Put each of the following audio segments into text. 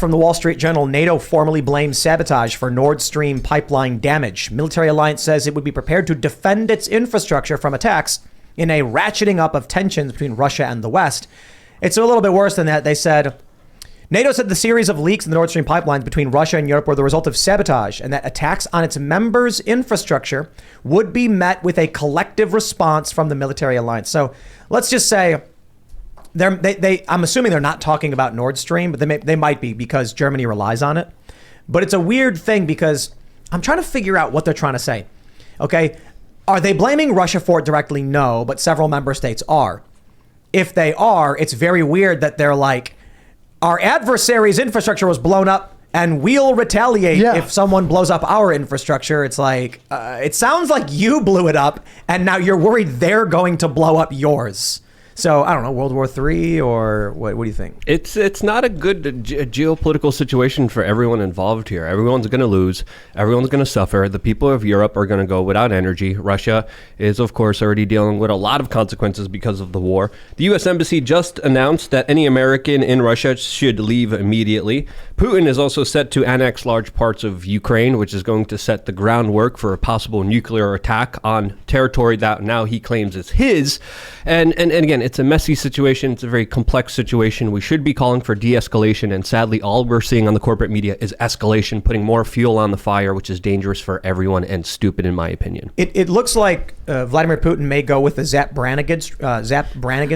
from the Wall Street Journal, NATO formally blames Sabotage for Nordstream pipeline damage. Military alliance says it would be prepared to defend its infrastructure from attacks in a ratcheting up of tensions between Russia and the West. It's a little bit worse than that. They said, NATO said the series of leaks in the Nord Stream pipelines between Russia and Europe were the result of sabotage, and that attacks on its members' infrastructure would be met with a collective response from the military alliance. So let's just say I'm assuming they're not talking about Nord Stream, but they might be because Germany relies on it. But it's a weird thing because I'm trying to figure out what they're trying to say. Okay, are they blaming Russia for it directly? No, but several member states are. If they are, it's very weird that they're like, our adversary's infrastructure was blown up and we'll retaliate if someone blows up our infrastructure. It's like, it sounds like you blew it up and now you're worried they're going to blow up yours. So, I don't know, World War III or what do you think? It's not a good geopolitical situation for everyone involved here. Everyone's going to lose. Everyone's going to suffer. The people of Europe are going to go without energy. Russia is, of course, already dealing with a lot of consequences because of the war. The U.S. Embassy just announced that any American in Russia should leave immediately. Putin is also set to annex large parts of Ukraine, which is going to set the groundwork for a possible nuclear attack on territory that now he claims is his. And again, it's a messy situation. It's a very complex situation. We should be calling for de-escalation. And sadly, all we're seeing on the corporate media is escalation, putting more fuel on the fire, which is dangerous for everyone and stupid, in my opinion. It looks like Vladimir Putin may go with the Zap Brannigan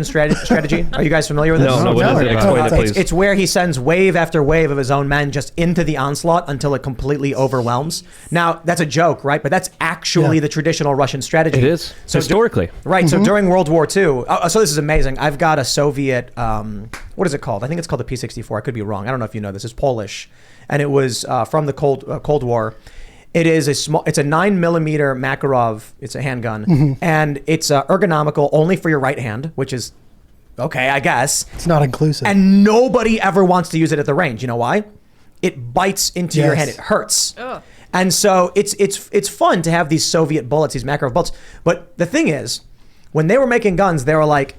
strategy. Are you guys familiar with this? No, what is it? Explain it, please. It's where he sends wave after wave of his own men just into the onslaught until it completely overwhelms. Now, that's a joke, right? But that's actually the traditional Russian strategy. It is, so historically. Right, so during World War II, so this is amazing. I've got a Soviet, what is it called? I think it's called the P-64. I could be wrong. I don't know if you know this. It's Polish. And it was from the Cold War. It's a 9mm Makarov. It's a handgun. And it's ergonomical only for your right hand, which is okay, I guess. It's not inclusive. And nobody ever wants to use it at the range. You know why? It bites into your hand. It hurts. Ugh. And so it's fun to have these Soviet bullets, these Makarov bullets. But the thing is, when they were making guns, they were like,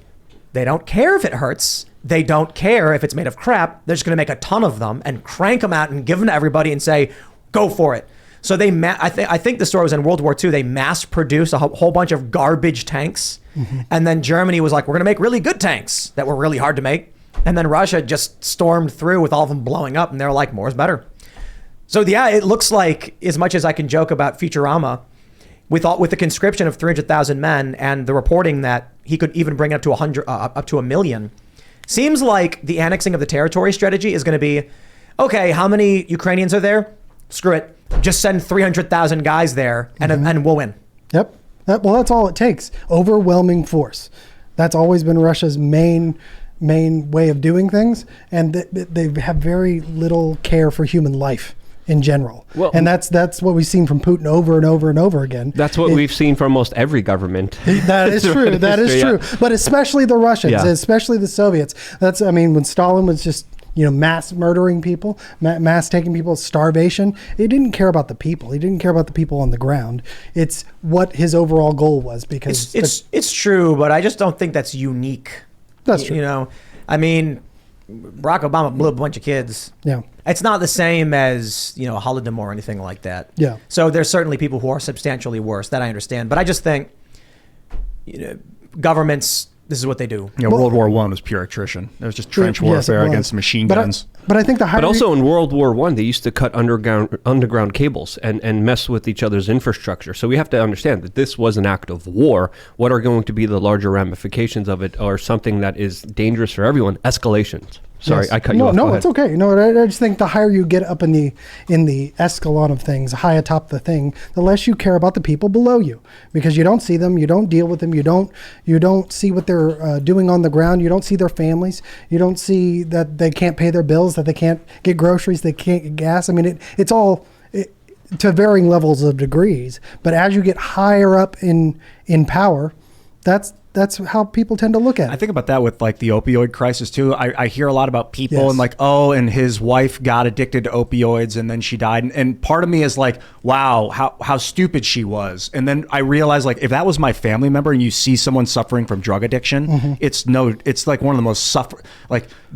they don't care if it hurts. They don't care if it's made of crap. They're just going to make a ton of them and crank them out and give them to everybody and say, go for it. So I think the story was in World War II. They mass produced a whole bunch of garbage tanks. And then Germany was like, we're going to make really good tanks that were really hard to make. And then Russia just stormed through with all of them blowing up. And they're like, more is better. So yeah, it looks like, as much as I can joke about Futurama, with the conscription of 300,000 men and the reporting that he could even bring up to 1 million, seems like the annexing of the territory strategy is going to be, okay, how many Ukrainians are there? Screw it. Just send 300,000 guys there and we'll win. Yep. Well, that's all it takes. Overwhelming force. That's always been Russia's main way of doing things. And they have very little care for human life in general. Well, and that's what we've seen from Putin over and over and over again. That's what we've seen from almost every government. That is true. That is true. But especially the Russians, especially the Soviets. When Stalin was just, mass murdering people, mass taking people, starvation. He didn't care about the people. He didn't care about the people on the ground. It's what his overall goal was, because it's true, but I just don't think that's unique. That's true. Barack Obama blew up a bunch of kids. Yeah. It's not the same as, Holodomor or anything like that. Yeah. So there's certainly people who are substantially worse. That I understand. But I just think, governments, this is what they do. World War I was pure attrition. It was just trench warfare against machine guns. But I think But also in World War I, they used to cut underground cables and mess with each other's infrastructure. So we have to understand that this was an act of war. What are going to be the larger ramifications of it, or something that is dangerous for everyone? Escalations. Sorry, yes. I cut you off. No, it's okay. No, I just think the higher you get up in the escalon of things, high atop the thing, the less you care about the people below you, because you don't see them, you don't deal with them, you don't see what they're doing on the ground, you don't see their families, you don't see that they can't pay their bills, that they can't get groceries, they can't get gas. I mean, it's all to varying levels of degrees. But as you get higher up in power, That's how people tend to look at it. I think about that with like the opioid crisis too. I hear a lot about people Yes. and like, oh, and his wife got addicted to opioids and then she died. And part of me is like, wow, how stupid she was. And then I realize like, if that was my family member and you see someone suffering from drug addiction, it's like one of the most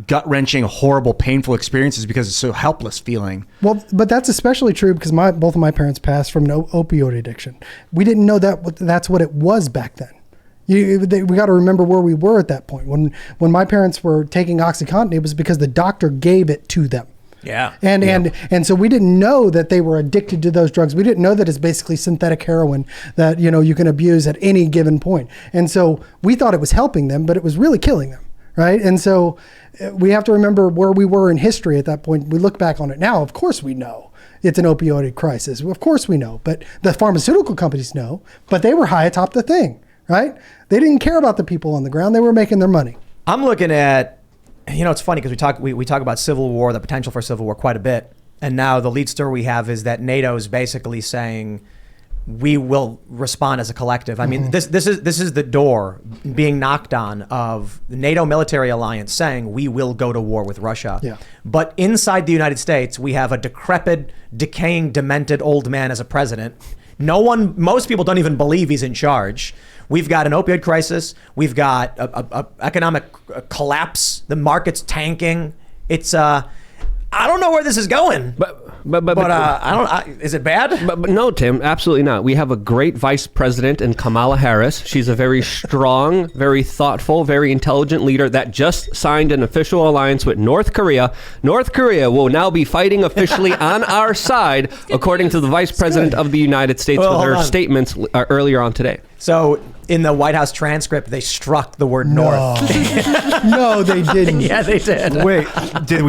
gut wrenching, horrible, painful experiences because it's so helpless feeling. Well, but that's especially true because both of my parents passed from no opioid addiction. We didn't know that's what it was back then. We got to remember where we were at that point. When my parents were taking OxyContin, it was because the doctor gave it to them. Yeah. And so we didn't know that they were addicted to those drugs. We didn't know that it's basically synthetic heroin that, you can abuse at any given point. And so we thought it was helping them, but it was really killing them. Right. And so we have to remember where we were in history at that point. We look back on it now. Of course we know it's an opioid crisis. Of course we know, but the pharmaceutical companies know, but they were high atop the thing. Right? They didn't care about the people on the ground. They were making their money. I'm looking at, it's funny because we talk about civil war, the potential for civil war quite a bit. And now the lead story we have is that NATO is basically saying we will respond as a collective. I mean, this is the door being knocked on of the NATO military alliance saying we will go to war with Russia. Yeah. But inside the United States, we have a decrepit, decaying, demented old man as a president. Most people don't even believe he's in charge. We've got an opioid crisis. We've got a economic collapse. The market's tanking. It's I don't know where this is going. But is it bad? But no, Tim, absolutely not. We have a great vice president in Kamala Harris. She's a very strong, very thoughtful, very intelligent leader that just signed an official alliance with North Korea. North Korea will now be fighting officially on our side, according to the vice president of the United States with her statements earlier on today. So in the White House transcript, they struck the word North. No, they didn't. Yeah, they did. Wait, did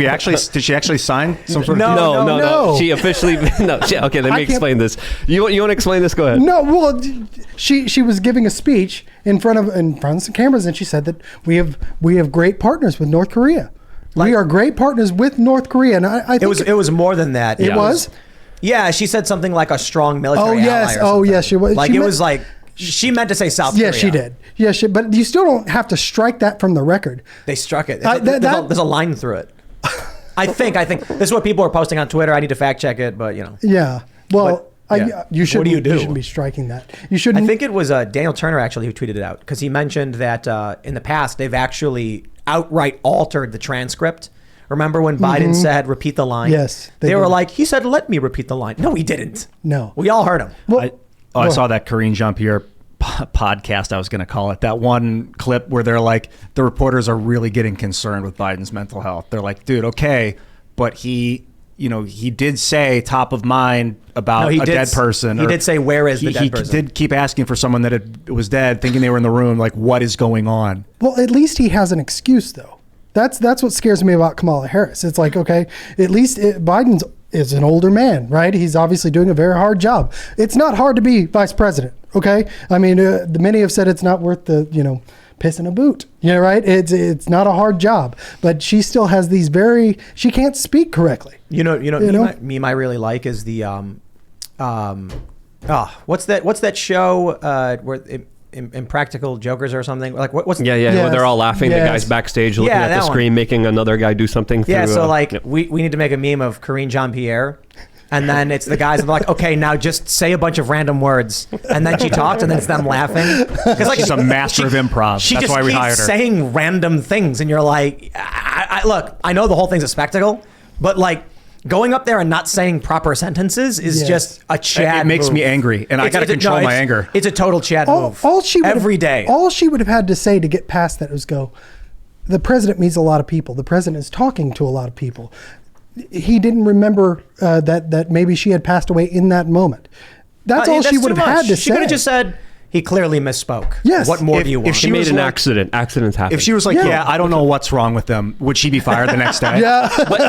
she actually sign some sort of No. She officially okay, let me explain this. You want to explain this? Go ahead. No, well, she was giving a speech in front of some cameras, and she said that we have great partners with North Korea. We are great partners with North Korea, and I think it was more than that. It was. Yeah, she said something like a strong military ally. Yes, she was. Like it was like she meant to say South Korea. Yes, she did. Yes, but you still don't have to strike that from the record. They struck it. There's a line through it. I think this is what people are posting on Twitter. I need to fact check it, but Yeah. Well, you shouldn't. What do you do? You shouldn't be striking that. You shouldn't. I think it was Daniel Turner actually who tweeted it out because he mentioned that in the past they've actually outright altered the transcript. Remember when Biden said repeat the line? Yes. They were like, he said, let me repeat the line. No, he didn't. No. We all heard him. Well, I saw that Karine Jean-Pierre podcast, I was going to call it, that one clip where they're like, the reporters are really getting concerned with Biden's mental health. They're like, dude, okay, but he did say top of mind about a dead person. He did say, where is the dead person? He did keep asking for someone that was dead, thinking they were in the room, like, what is going on? Well, at least he has an excuse, though. That's what scares me about Kamala Harris. It's like, okay, at least Biden is an older man, right? He's obviously doing a very hard job. It's not hard to be vice president, okay? I mean, many have said it's not worth the, piss in a boot, right? It's not a hard job, but she still has these she can't speak correctly. Meme I really like is the what's that show where Impractical Jokers or something, like what's where they're all laughing. The guy's backstage looking at the screen, making another guy do something. We need to make a meme of Karine Jean-Pierre, and then it's the guys that are like, okay, now just say a bunch of random words, and then she talks, and then it's them laughing because she's a master of improv. That's why we hired her. Saying random things, and you're like, look, I know the whole thing's a spectacle, but like, going up there and not saying proper sentences is just a Chad It makes move. me angry, and I got to control my anger. It's a total Chad move. Every day. All she would have had to say to get past that was go, the president meets a lot of people. The president is talking to a lot of people. He didn't remember that maybe she had passed away in that moment. That's all she would have had to say. She could have just said, he clearly misspoke. Yes. What more do you want? If she made an accident, accidents happen. If she was like, I don't know what's wrong with them, would she be fired the next day? Yeah. but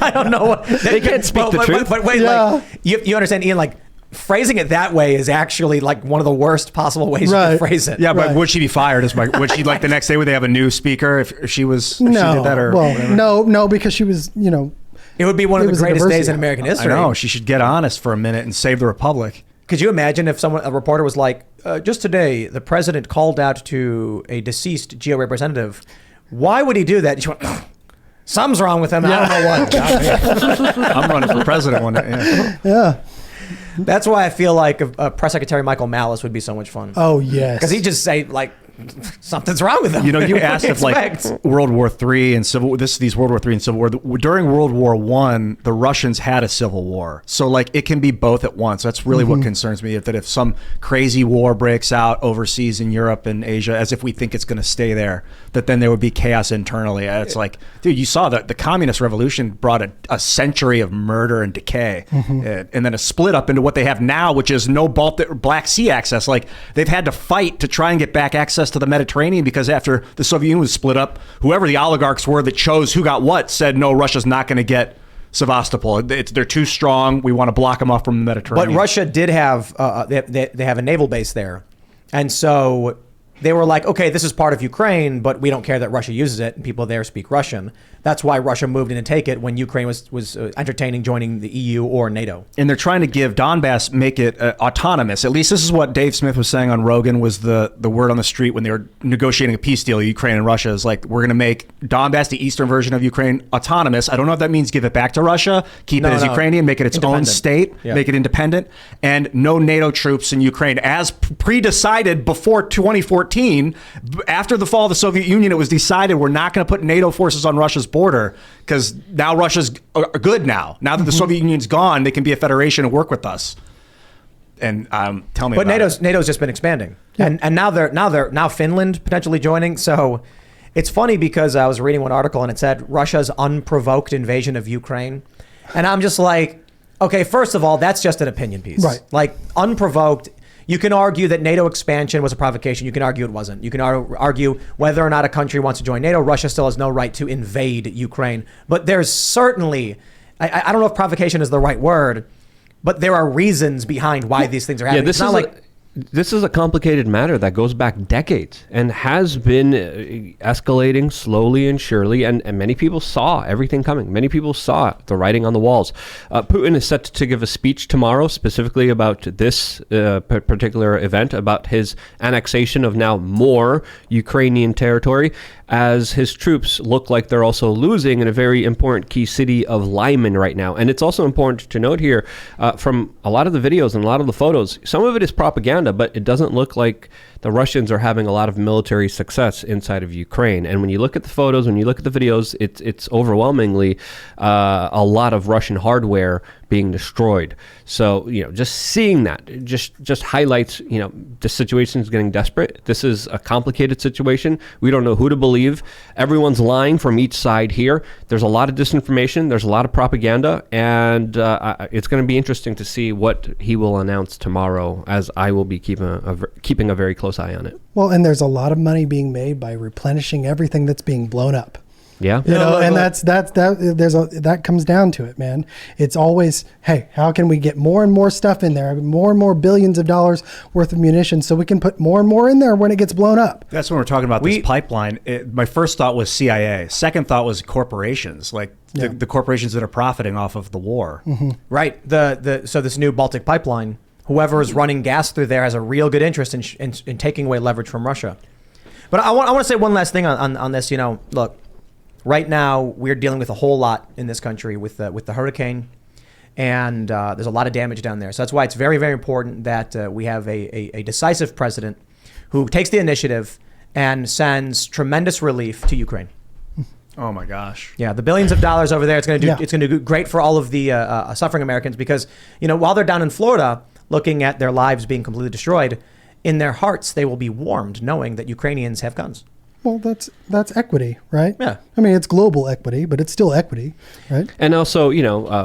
I don't know. They can't speak the truth. But wait, like, you understand, Ian, like, phrasing it that way is actually like one of the worst possible ways you can phrase it. Yeah, but would she be fired? Would she like the next day? Would they have a new speaker if she was? If she did that or whatever? No, because she was, It would be one of the greatest days in American history. I know. She should get honest for a minute and save the republic. Could you imagine if a reporter was like, just today, the president called out to a deceased GEO representative. Why would he do that? And she went, something's wrong with him. I don't know what. I'm running for president one day. Yeah. That's why I feel like Press Secretary Michael Malice would be so much fun. Oh, yes. Because he'd just say, like, something's wrong with him. You know, you asked if like World War III and these World War III and Civil War. During World War I, the Russians had a civil war. So like it can be both at once. That's really what concerns me. If some crazy war breaks out overseas in Europe and Asia, as if we think it's going to stay there, that then there would be chaos internally. It's like, dude, you saw that the communist revolution brought a century of murder and decay, and then a split up into what they have now, which is no Black Sea access. Like they've had to fight to try and get back access to the Mediterranean because after the Soviet Union was split up, whoever the oligarchs were that chose who got what said, no, Russia's not going to get Sevastopol. They're too strong. We want to block them off from the Mediterranean. But Russia did have, they have a naval base there. And so they were like, okay, this is part of Ukraine, but we don't care that Russia uses it and people there speak Russian. That's why Russia moved in to take it when Ukraine was entertaining joining the EU or NATO. And they're trying to give Donbass, make it autonomous. At least this is what Dave Smith was saying on Rogan was the word on the street when they were negotiating a peace deal, Ukraine and Russia, is like, we're going to make Donbass, the eastern version of Ukraine, autonomous. I don't know if that means give it back to Russia, keep it as Ukrainian, make it its own state, make it independent, and no NATO troops in Ukraine. As pre-decided before 2014, after the fall of the Soviet Union, it was decided we're not going to put NATO forces on Russia's border because now Russia's good now. Now that the Soviet Union's gone, they can be a federation and work with us. And tell me. But NATO's just been expanding, and now Finland potentially joining. So it's funny because I was reading one article and it said Russia's unprovoked invasion of Ukraine, and I'm just like, okay, first of all, that's just an opinion piece, right? Like unprovoked. You can argue that NATO expansion was a provocation. You can argue it wasn't. You can argue whether or not a country wants to join NATO. Russia still has no right to invade Ukraine. But there's certainly, I don't know if provocation is the right word, but there are reasons behind why these things are happening. Yeah, this is a complicated matter that goes back decades and has been escalating slowly and surely. And many people saw everything coming. Many people saw the writing on the walls. Putin is set to give a speech tomorrow specifically about this particular event, about his annexation of now more Ukrainian territory, as his troops look like they're also losing in a very important key city of Lyman right now. And it's also important to note here from a lot of the videos and a lot of the photos, some of it is propaganda, but it doesn't look like the Russians are having a lot of military success inside of Ukraine. And when you look at the photos, when you look at the videos, it's overwhelmingly a lot of Russian hardware being destroyed. So, just seeing that just highlights, the situation is getting desperate. This is a complicated situation. We don't know who to believe. Everyone's lying from each side here. There's a lot of disinformation. There's a lot of propaganda. And it's going to be interesting to see what he will announce tomorrow, as I will be keeping a very close eye on it. Well, and there's a lot of money being made by replenishing everything that's being blown up. Yeah. And that comes down to it, man. It's always, hey, how can we get more and more stuff in there, more and more billions of dollars worth of munitions so we can put more and more in there when it gets blown up? That's when we're talking about this pipeline. My first thought was CIA. Second thought was corporations, like the corporations that are profiting off of the war. Mm-hmm. Right. So this new Baltic pipeline, whoever is running gas through there has a real good interest in taking away leverage from Russia. But I want to say one last thing on this. Look. Right now, we're dealing with a whole lot in this country with the hurricane, and there's a lot of damage down there. So that's why it's very, very important that we have a decisive president who takes the initiative and sends tremendous relief to Ukraine. Oh my gosh! Yeah, the billions of dollars over there. It's going to do great for all of the suffering Americans because while they're down in Florida looking at their lives being completely destroyed, in their hearts they will be warmed knowing that Ukrainians have guns. Well, that's equity, right? Yeah. I mean, it's global equity, but it's still equity, right? And also,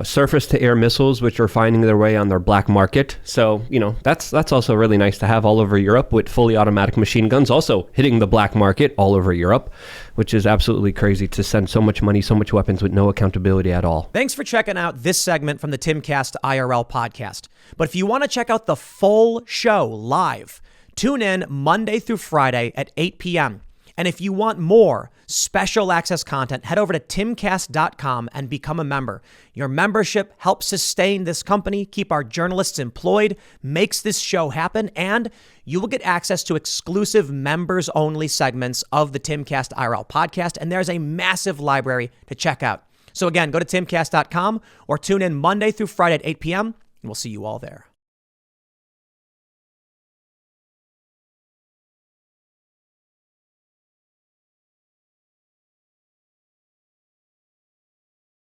surface-to-air missiles, which are finding their way on their black market. So, that's also really nice to have all over Europe, with fully automatic machine guns also hitting the black market all over Europe, which is absolutely crazy to send so much money, so much weapons with no accountability at all. Thanks for checking out this segment from the Timcast IRL podcast. But if you want to check out the full show live, tune in Monday through Friday at 8 p.m., And if you want more special access content, head over to timcast.com and become a member. Your membership helps sustain this company, keep our journalists employed, makes this show happen, and you will get access to exclusive members-only segments of the Timcast IRL podcast, and there's a massive library to check out. So again, go to timcast.com or tune in Monday through Friday at 8 p.m., and we'll see you all there.